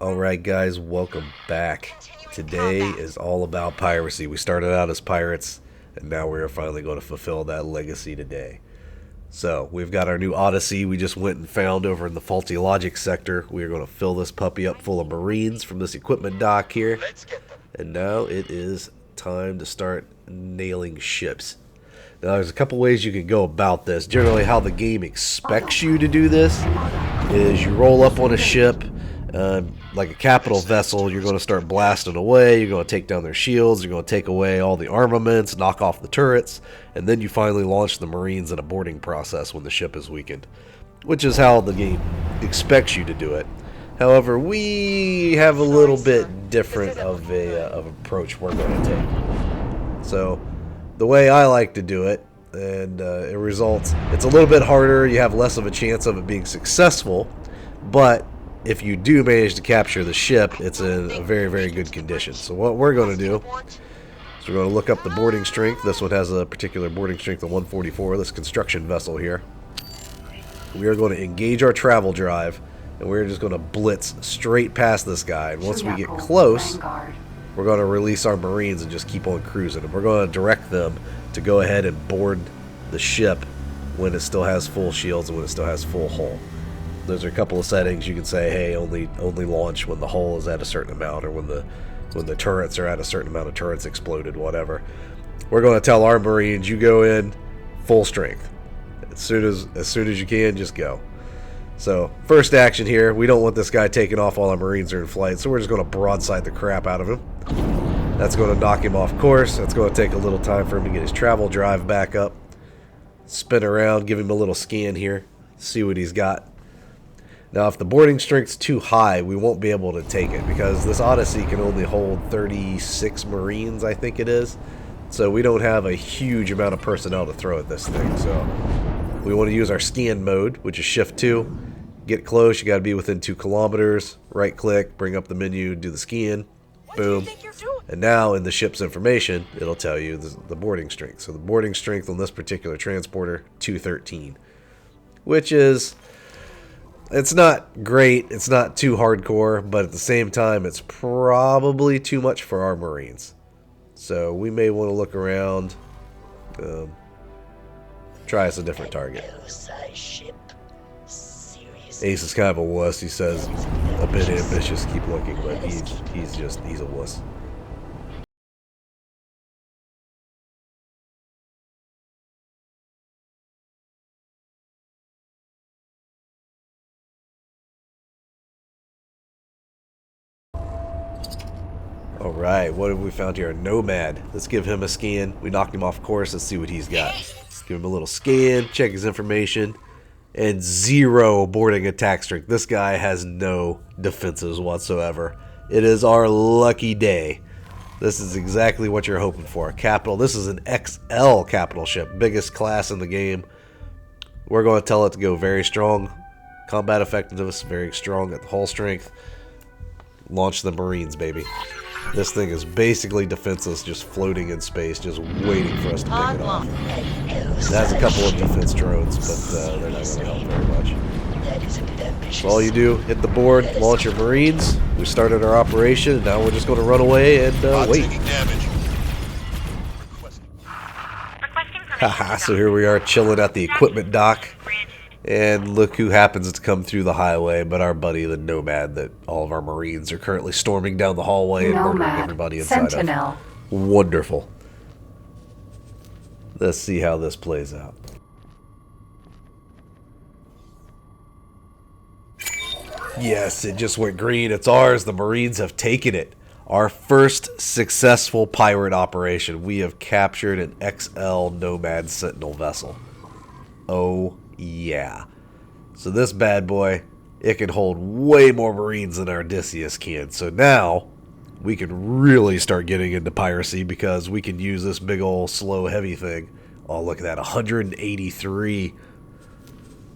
Alright guys, welcome back. Today is all about piracy. We started out as pirates, and now we're finally going to fulfill that legacy today. So, we've got our new Odyssey we just went and found over in the faulty logic sector. We are going to fill this puppy up full of Marines from this equipment dock here. And now it is time to start nailing ships. Now there's a couple ways you can go about this. Generally how the game expects you to do this is you roll up on a ship, like a capital vessel, you're going to start blasting away, you're going to take down their shields, you're going to take away all the armaments, knock off the turrets, and then you finally launch the Marines in a boarding process when the ship is weakened, which is how the game expects you to do it. However, we have a little bit different of an approach we're going to take. So, the way I like to do it, and it's a little bit harder, you have less of a chance of it being successful, but if you do manage to capture the ship, it's in a very, very good condition. So what we're going to do is we're going to look up the boarding strength. This one has a particular boarding strength of 144, this construction vessel here. We are going to engage our travel drive, and we're just going to blitz straight past this guy. And once we get close, we're going to release our Marines and just keep on cruising. And we're going to direct them to go ahead and board the ship when it still has full shields and when it still has full hull. There's a couple of settings you can say, hey, only launch when the hull is at a certain amount, or when the turrets are at a certain amount of turrets exploded, whatever. We're going to tell our Marines, you go in full strength. As soon as you can, just go. So, first action here, we don't want this guy taking off while our Marines are in flight, so we're just going to broadside the crap out of him. That's going to knock him off course. That's going to take a little time for him to get his travel drive back up. Spin around, give him a little scan here, see what he's got. Now, if the boarding strength's too high, we won't be able to take it, because this Odyssey can only hold 36 Marines, I think it is. So we don't have a huge amount of personnel to throw at this thing. So we want to use our scan mode, which is Shift 2. Get close, you got to be within 2 kilometers. Right click, bring up the menu, do the scan. Boom. And now in the ship's information, it'll tell you the boarding strength. So the boarding strength on this particular transporter, 213. Which is... it's not great, it's not too hardcore, but at the same time, it's probably too much for our Marines. So we may want to look around, try us a different target. Ace is kind of a wuss. He says a bit ambitious, keep looking, but he's a wuss. Alright, what have we found here? A Nomad. Let's give him a scan. We knocked him off course. Let's see what he's got. Let's give him a little scan, check his information, and 0 boarding attack strength. This guy has no defenses whatsoever. It is our lucky day. This is exactly what you're hoping for. Capital. This is an XL capital ship. Biggest class in the game. We're going to tell it to go very strong. Combat effectiveness, very strong at the hull strength. Launch the Marines, baby. This thing is basically defenseless, just floating in space, just waiting for us to pick it off. It has a couple of defense drones, but they're not going to help very much. So all you do, hit the board, launch your Marines. We started our operation, and now we're just going to run away and wait. Haha, so here we are chilling at the equipment dock. And look who happens to come through the highway but our buddy, the Nomad, that all of our Marines are currently storming down the hallway and murdering everybody inside Sentinel. of. Wonderful. Let's see how this plays out. Yes, it just went green. It's ours. The Marines have taken it. Our first successful pirate operation. We have captured an XL Nomad Sentinel vessel. Oh, yeah. So this bad boy, it can hold way more Marines than our Odysseus can. So now we can really start getting into piracy, because we can use this big old slow heavy thing. Oh, look at that, 183.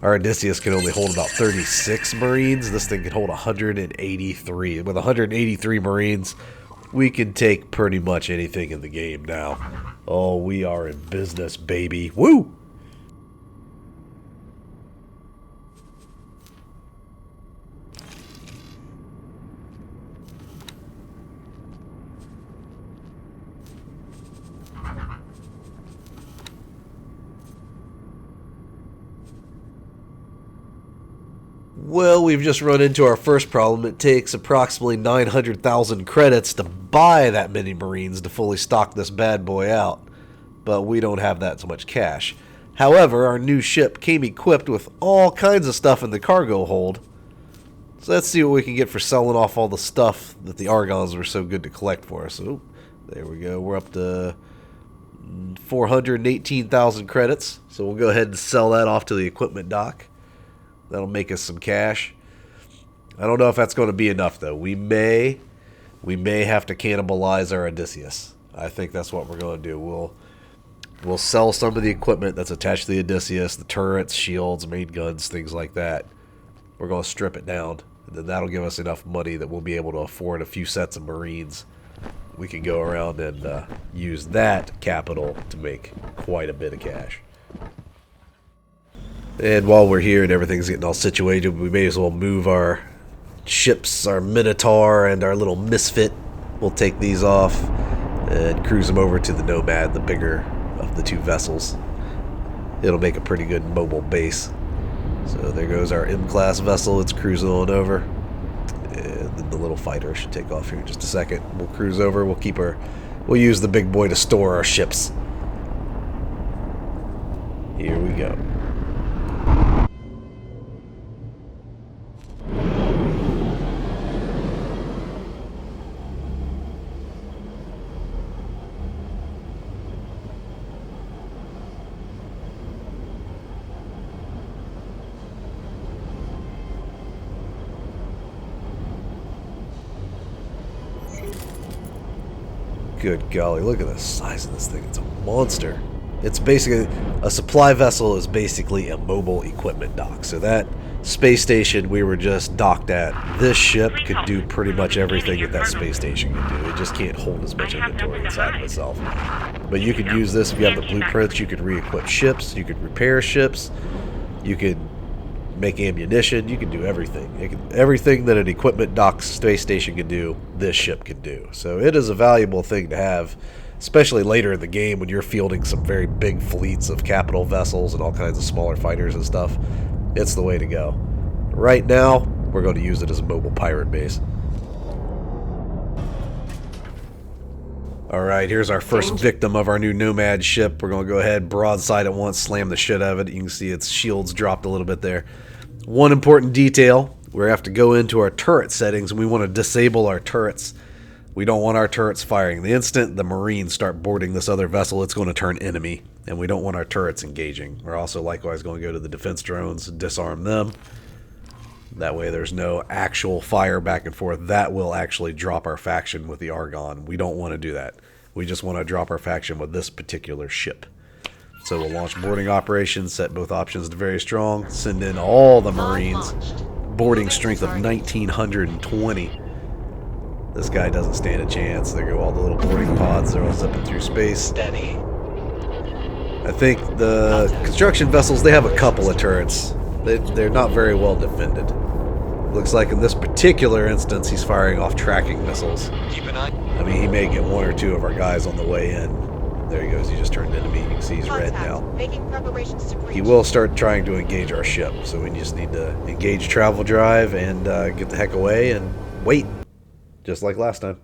Our Odysseus can only hold about 36 Marines. This thing can hold 183. With 183 Marines, we can take pretty much anything in the game now. Oh, we are in business, baby. Woo! Well, we've just run into our first problem. It takes approximately 900,000 credits to buy that many Marines to fully stock this bad boy out. But we don't have that so much cash. However, our new ship came equipped with all kinds of stuff in the cargo hold. So let's see what we can get for selling off all the stuff that the Argons were so good to collect for us. So, there we go. We're up to 418,000 credits. So we'll go ahead and sell that off to the equipment dock. That'll make us some cash. I don't know if that's going to be enough, though. We may have to cannibalize our Odysseus. I think that's what we're going to do. We'll sell some of the equipment that's attached to the Odysseus, the turrets, shields, main guns, things like that. We're going to strip it down, and then that'll give us enough money that we'll be able to afford a few sets of Marines. We can go around and use that capital to make quite a bit of cash. And while we're here and everything's getting all situated, we may as well move our ships, our Minotaur and our little Misfit. We'll take these off and cruise them over to the Nomad, the bigger of the two vessels. It'll make a pretty good mobile base. So there goes our M-class vessel. It's cruising on over. And then the little fighter should take off here in just a second. We'll cruise over. We'll use the big boy to store our ships. Here we go. Good golly, look at the size of this thing. It's a monster. It's basically, a supply vessel is basically a mobile equipment dock. So that space station we were just docked at, this ship could do pretty much everything that space station can do. It just can't hold as much inventory inside of itself. But you could use this if you have the blueprints. You could re-equip ships. You could repair ships. You could make ammunition. You can do everything. Everything that an equipment dock space station can do, this ship can do. So it is a valuable thing to have, especially later in the game when you're fielding some very big fleets of capital vessels and all kinds of smaller fighters and stuff. It's the way to go. Right now, we're going to use it as a mobile pirate base. Alright, here's our first victim of our new Nomad ship. We're going to go ahead, broadside at once, slam the shit out of it. You can see its shields dropped a little bit there. One important detail, we have to go into our turret settings and we want to disable our turrets. We don't want our turrets firing. The instant the Marines start boarding this other vessel, it's going to turn enemy, and we don't want our turrets engaging. We're also likewise going to go to the defense drones, disarm them. That way there's no actual fire back and forth. That will actually drop our faction with the Argon. We don't want to do that. We just want to drop our faction with this particular ship. So we'll launch boarding operations, set both options to very strong, send in all the Marines. Boarding strength of 1,920. This guy doesn't stand a chance. There go all the little boarding pods. They're all zipping through space. Steady. I think the construction vessels, they have a couple of turrets. They're not very well defended. Looks like in this particular instance, he's firing off tracking missiles. Keep an eye. I mean, he may get one or two of our guys on the way in. There he goes. He just turned into me. You can see he's red now. He will start trying to engage our ship. So we just need to engage travel drive and get the heck away and wait. Just like last time.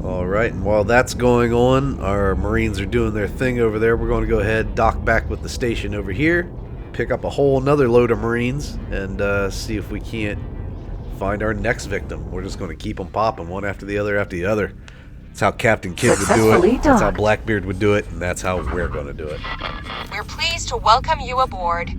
Alright, and while that's going on, our Marines are doing their thing over there. We're going to go ahead, dock back with the station over here, pick up a whole another load of Marines, and see if we can't find our next victim. We're just going to keep them popping one after the other after the other. That's how Captain Kidd would do it. That's how Blackbeard would do it, and that's how we're going to do it. We're pleased to welcome you aboard.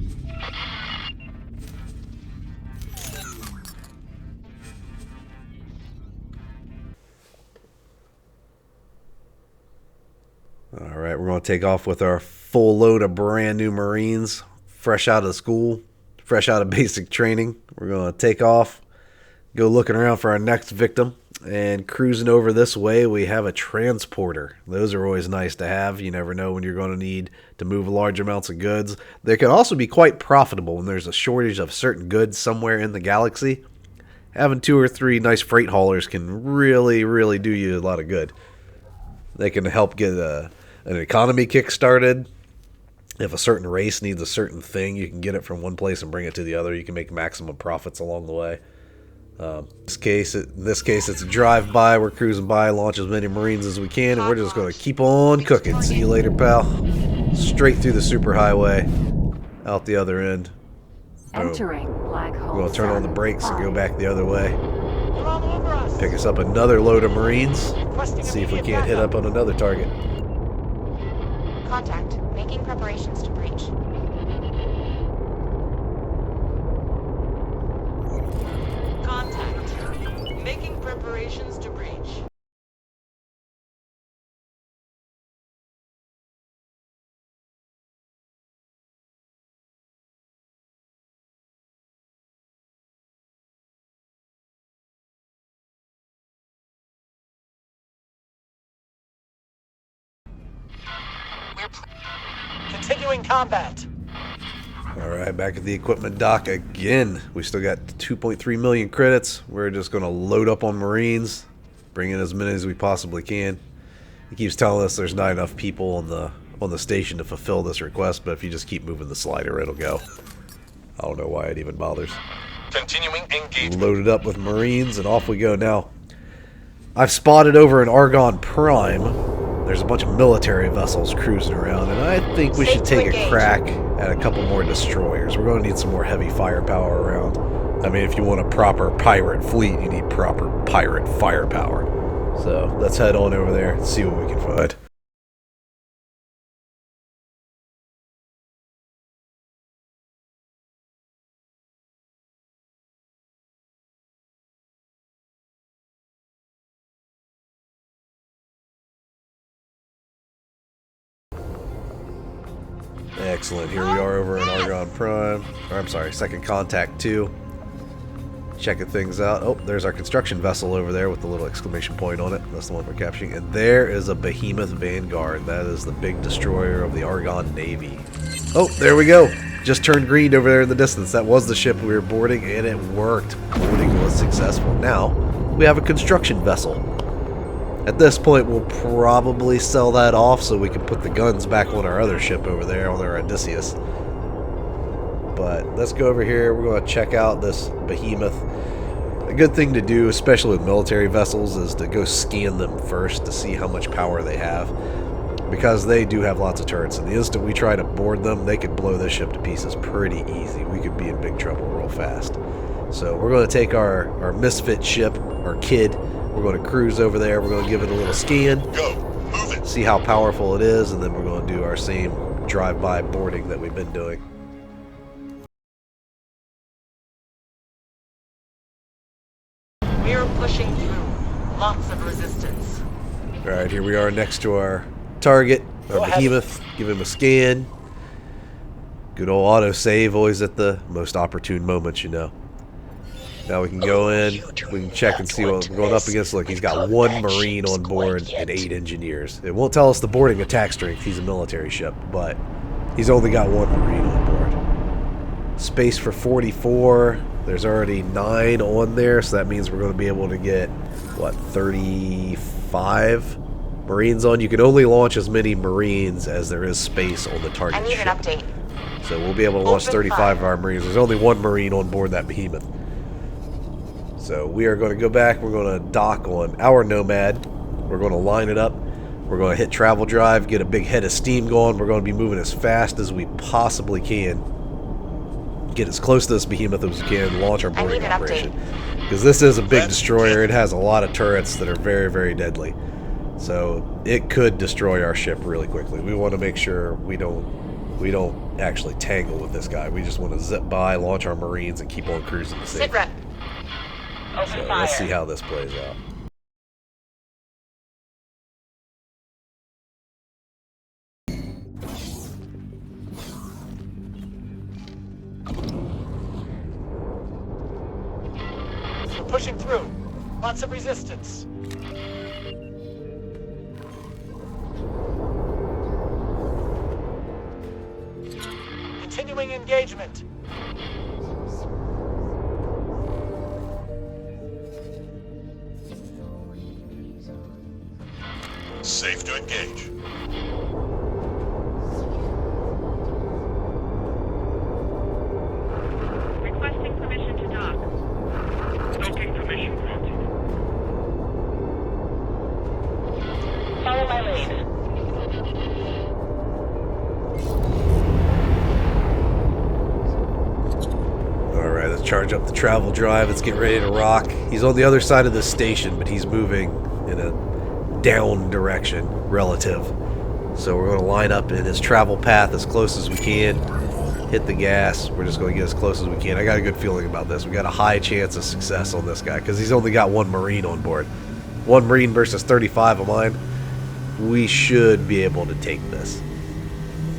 Alright, we're going to take off with our full load of brand new Marines, fresh out of school, fresh out of basic training. We're going to take off, go looking around for our next victim, And cruising over this way, we have a transporter. Those are always nice to have. You never know when you're going to need to move large amounts of goods. They can also be quite profitable when there's a shortage of certain goods somewhere in the galaxy. Having 2 or 3 nice freight haulers can really, really do you a lot of good. They can help get an economy kick-started. If a certain race needs a certain thing, you can get it from one place and bring it to the other. You can make maximum profits along the way. In this case, it's a drive-by. We're cruising by, launch as many Marines as we can, and we're just going to keep on cooking. See you later, pal. Straight through the superhighway, out the other end. Entering black hole. We're going to turn on the brakes and go back the other way. Pick us up another load of Marines. See if we can't hit up on another target. Contact. Making preparations to breach. Contact. Making preparations to breach. Continuing combat. Alright, back at the equipment dock again. We still got 2.3 million credits. We're just going to load up on Marines, bring in as many as we possibly can. He keeps telling us there's not enough people on the station to fulfill this request, but if you just keep moving the slider, it'll go. I don't know why it even bothers. Continuing engagement. Loaded up with Marines, and off we go. Now, I've spotted over in Argon Prime, there's a bunch of military vessels cruising around, and I think we should take a crack at a couple more destroyers. We're going to need some more heavy firepower around. I mean, if you want a proper pirate fleet, you need proper pirate firepower. So, let's head on over there and see what we can find. Excellent. Here we are over in Argon Prime. Or, I'm sorry, Second Contact 2. Checking things out. Oh, there's our construction vessel over there with the little exclamation point on it. That's the one we're capturing. And there is a Behemoth Vanguard. That is the big destroyer of the Argon Navy. Oh, there we go. Just turned green over there in the distance. That was the ship we were boarding, and it worked. Boarding was successful. Now, we have a construction vessel. At this point, we'll probably sell that off so we can put the guns back on our other ship over there, on our Odysseus. But let's go over here. We're going to check out this Behemoth. A good thing to do, especially with military vessels, is to go scan them first to see how much power they have. Because they do have lots of turrets, and the instant we try to board them, they could blow this ship to pieces pretty easy. We could be in big trouble real fast. So we're going to take our misfit ship, our kid. We're going to cruise over there. We're going to give it a little scan. Go. Move it. See how powerful it is, and then we're going to do our same drive-by boarding that we've been doing. We're pushing through. Lots of resistance. Alright, here we are next to our target, our Behemoth. Give him a scan. Good old auto-save, always at the most opportune moments, you know. Now we can go in, we can check and see what we're going up against. Look, he's got 1 Marine on board and 8 engineers. It won't tell us the boarding attack strength. He's a military ship, but he's only got 1 Marine on board. Space for 44. There's already 9 on there, so that means we're going to be able to get, what, 35 Marines on? You can only launch as many Marines as there is space on the target I need ship. an update. So we'll be able to launch 35 of our Marines. There's only 1 Marine on board that Behemoth. So we are going to go back. We're going to dock on our Nomad. We're going to line it up. We're going to hit travel drive, get a big head of steam going. We're going to be moving as fast as we possibly can. Get as close to this Behemoth as we can. Launch our boarding operation. Because this is a big destroyer. It has a lot of turrets that are very, very deadly. So it could destroy our ship really quickly. We want to make sure we don't actually tangle with this guy. We just want to zip by, launch our Marines, and keep on cruising to safety. Sit rep. Open So fire. let's see how this plays out. We're pushing through. Lots of resistance. Continuing engagement. Safe to engage. Requesting permission to dock. Docking permission granted. Follow my lead. Alright, let's charge up the travel drive. Let's get ready to rock. He's on the other side of the station, but he's moving in a down direction, relative. So we're going to line up in his travel path as close as we can. Hit the gas. We're just going to get as close as we can. I got a good feeling about this. We got a high chance of success on this guy because he's only got one Marine on board. One Marine versus 35 of mine. We should be able to take this.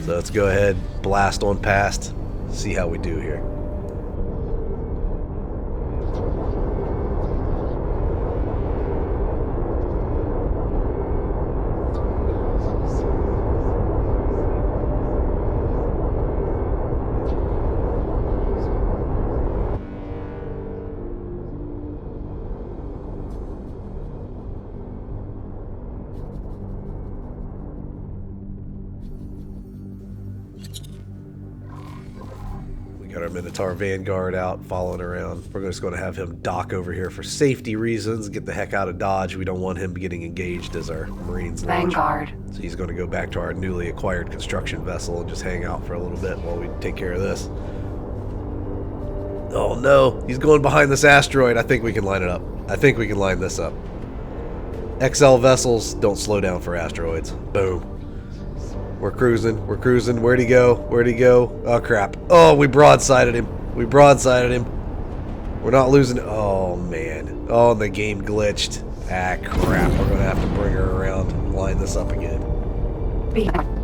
So let's go ahead, blast on past, see how we do here. Got our Minotaur Vanguard out, following around. We're just going to have him dock over here for safety reasons, get the heck out of Dodge. We don't want him getting engaged as our Marines launch. Vanguard. So he's going to go back to our newly acquired construction vessel and just hang out for a little bit while we take care of this. Oh no, he's going behind this asteroid. I think we can line it up. I think we can line this up. XL vessels don't slow down for asteroids. Boom. We're cruising. We're cruising. Where'd he go? Where'd he go? Oh, crap. Oh, we broadsided him. We broadsided him. We're not losing. Oh, man. Oh, and the game glitched. Ah, crap. We're going to have to bring her around and line this up again. Behind.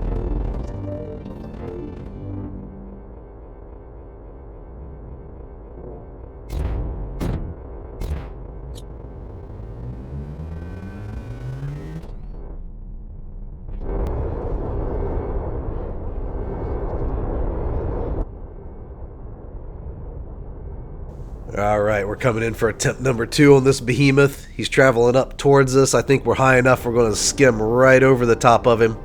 Alright, we're coming in for attempt number 2 on this behemoth. He's traveling up towards us. I think we're high enough. We're going to skim right over the top of him.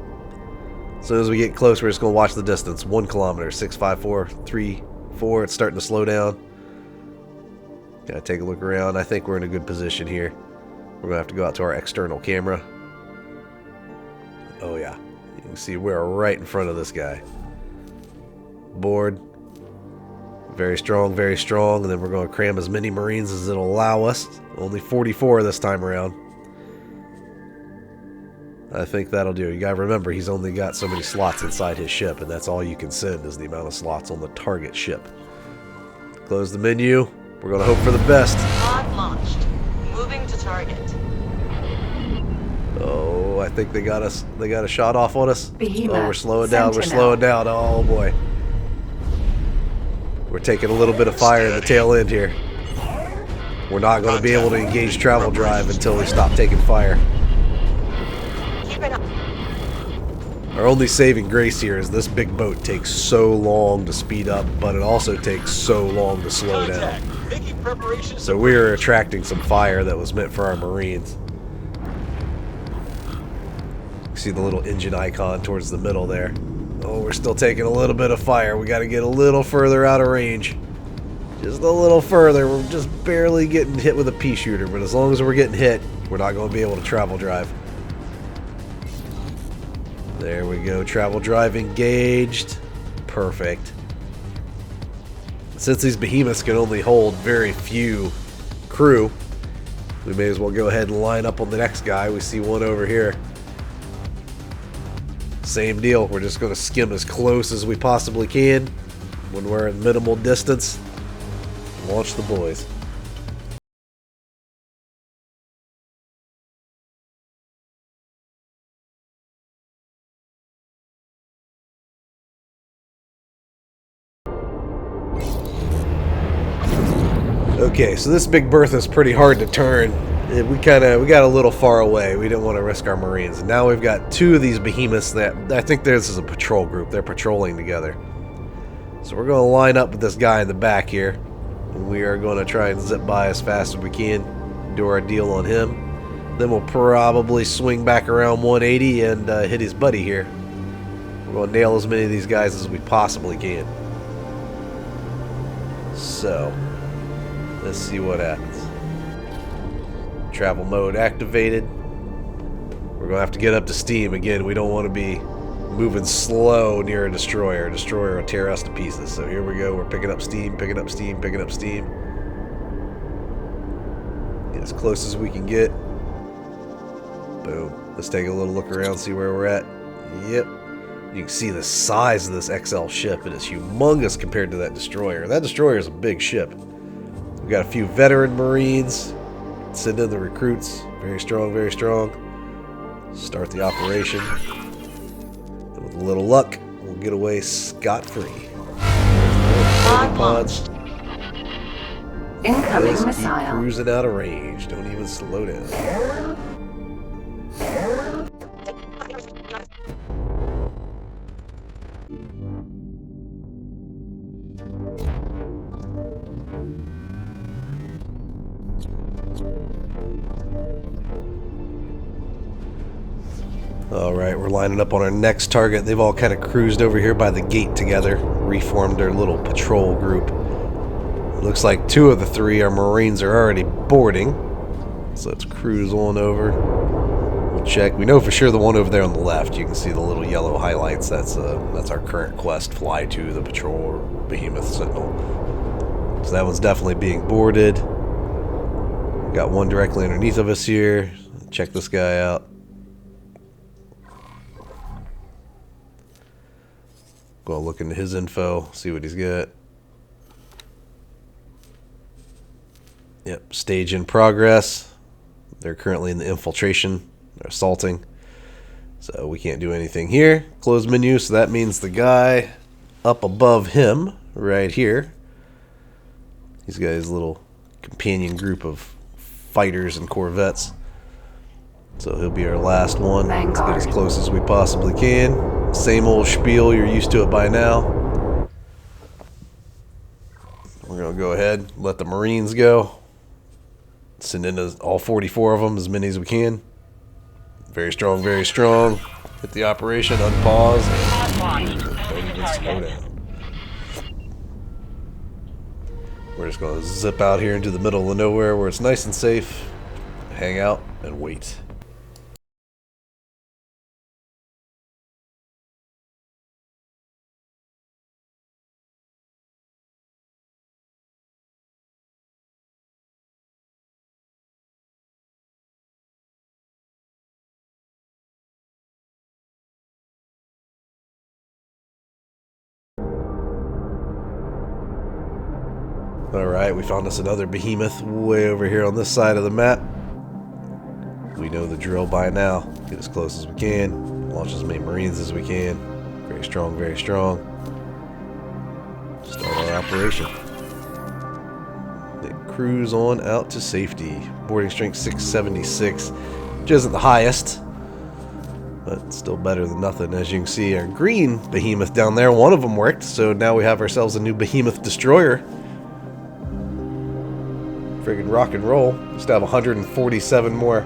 As soon as we get close, we're just going to watch the distance. 1 kilometer, 65434. It's starting to slow down. Gotta take a look around. I think we're in a good position here. We're going to have to go out to our external camera. Oh yeah, you can see we're right in front of this guy. Board. Very strong, and then we're going to cram as many Marines as it'll allow us. Only 44 this time around. I think that'll do. You gotta remember, he's only got so many slots inside his ship, and that's all you can send is the amount of slots on the target ship. Close the menu. We're going to hope for the best. Pod launched. Moving to target. Oh, I think they got us. They got a shot off on us. Behemoth. Oh, we're slowing down. We're Sentinel. slowing down. Oh boy. We're taking a little bit of fire in the tail end here. We're not going to be able to engage travel drive until we stop taking fire. Keep it up. Our only saving grace here is this big boat takes so long to speed up, but it also takes so long to slow down. Contact. Making preparations. So we are attracting some fire that was meant for our Marines. See the little engine icon towards the middle there. Oh, we're still taking a little bit of fire. We got to get a little further out of range. Just a little further. We're just barely getting hit with a pea shooter, but as long as we're getting hit, we're not going to be able to travel drive. There we go. Travel drive engaged. Perfect. Since these behemoths can only hold very few crew, we may as well go ahead and line up on the next guy. We see one over here. Same deal. We're just going to skim as close as we possibly can when we're in minimal distance. Launch the boys. Okay, so this Big Bertha's pretty hard to turn. we got a little far away. We didn't want to risk our Marines. And now we've got two of these behemoths that I think this is a patrol group. They're patrolling together. So we're going to line up with this guy in the back here. And we are going to try and zip by as fast as we can. Do our deal on him. Then we'll probably swing back around 180 and hit his buddy here. We're going to nail as many of these guys as we possibly can. So, let's see what happens. Travel mode activated. We're going to have to get up to steam again. We don't want to be moving slow near a destroyer. A destroyer will tear us to pieces. So here we go. We're picking up steam, picking up steam, picking up steam. Get as close as we can get. Boom. Let's take a little look around, see where we're at. Yep. You can see the size of this XL ship. It is humongous compared to that destroyer. That destroyer is a big ship. We've got a few veteran Marines. Send in the recruits. Very strong, very strong. Start the operation. And with a little luck, we'll get away scot-free. Pods. Incoming Just keep missile. cruising out of range. Don't even slow down. Alright, we're lining up on our next target. They've all kind of cruised over here by the gate together, reformed their little patrol group. It looks like two of the three, our Marines, are already boarding. So let's cruise on over. We'll check. We know for sure the one over there on the left, you can see the little yellow highlights. That's our current quest, fly to the patrol or behemoth sentinel. So that one's definitely being boarded. We got one directly underneath of us here. Check this guy out. Go look into his info, see what he's got. Yep, stage in progress. They're currently in the infiltration. They're assaulting. So we can't do anything here. Close menu, so that means the guy up above him, right here, he's got his little companion group of fighters and corvettes. So he'll be our last one. Let's get as close as we possibly can. Same old spiel, you're used to it by now. We're going to go ahead, let the Marines go. Send in all 44 of them, as many as we can. Very strong, very strong. Hit the operation, unpause. Don't even slow down. We're just going to zip out here into the middle of nowhere where it's nice and safe. Hang out and wait. Alright, we found us another behemoth way over here on this side of the map. We know the drill by now. Get as close as we can. Launch as many Marines as we can. Very strong, very strong. Start our operation. Then cruise on out to safety. Boarding strength 676, which isn't the highest, but still better than nothing. As you can see, our green behemoth down there, one of them worked, so now we have ourselves a new behemoth destroyer. Friggin' rock and roll. Just have 147 more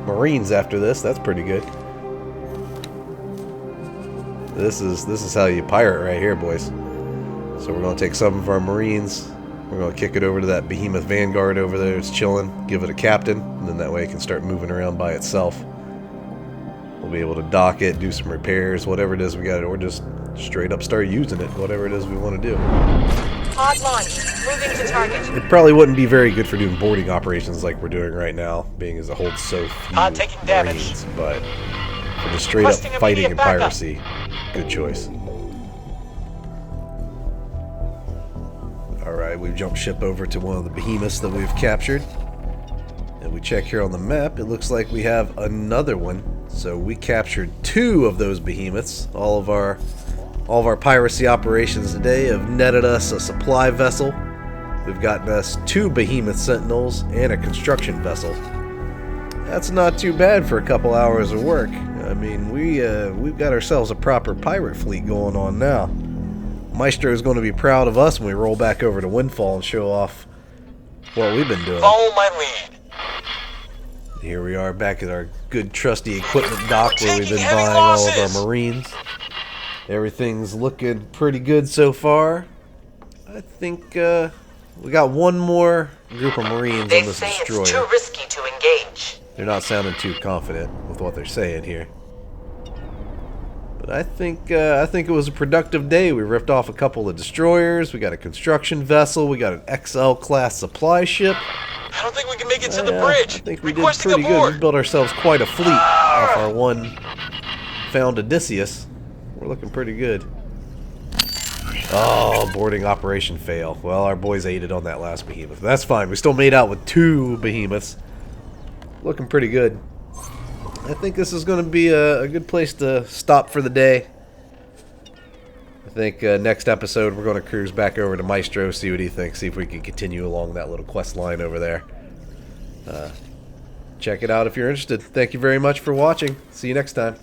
Marines after this. That's pretty good. This is how you pirate right here, boys. So we're gonna take some of our Marines. We're gonna kick it over to that behemoth vanguard over there. It's chilling. Give it a captain, and then that way it can start moving around by itself. We'll be able to dock it, do some repairs, whatever it is we got, or just straight up start using it. Whatever it is we want to do. Pod launch. Moving to target. It probably wouldn't be very good for doing boarding operations like we're doing right now, being as it holds so few Pod taking damage. Marines, but for just straight up Requesting fighting and immediate backup. piracy, good choice. Alright, we've jumped ship over to one of the behemoths that we've captured. And we check here on the map, it looks like we have another one. So we captured two of those behemoths. All of our piracy operations today have netted us a supply vessel. We've gotten us two behemoth sentinels and a construction vessel. That's not too bad for a couple hours of work. I mean, we've got ourselves a proper pirate fleet going on now. Maestro's going to be proud of us when we roll back over to Windfall and show off what we've been doing. Follow my lead. Here we are back at our good trusty equipment dock where we've been Taking heavy buying all of losses. our Marines. Everything's looking pretty good so far. I think we got one more group of Marines They on this say it's destroyer. too risky to engage. They're not sounding too confident with what they're saying here. But I think it was a productive day. We ripped off a couple of destroyers. We got a construction vessel. We got an XL class supply ship. I don't think we can make it to the Yeah, bridge. I think we did Requesting pretty good. aboard. We built ourselves quite a fleet off our one found Odysseus. We're looking pretty good. Oh, boarding operation fail. Well, our boys aided on that last behemoth. That's fine. We still made out with 2 behemoths. Looking pretty good. I think this is going to be a good place to stop for the day. I think next episode we're going to cruise back over to Maestro, see what he thinks, see if we can continue along that little quest line over there. Check it out if you're interested. Thank you very much for watching. See you next time.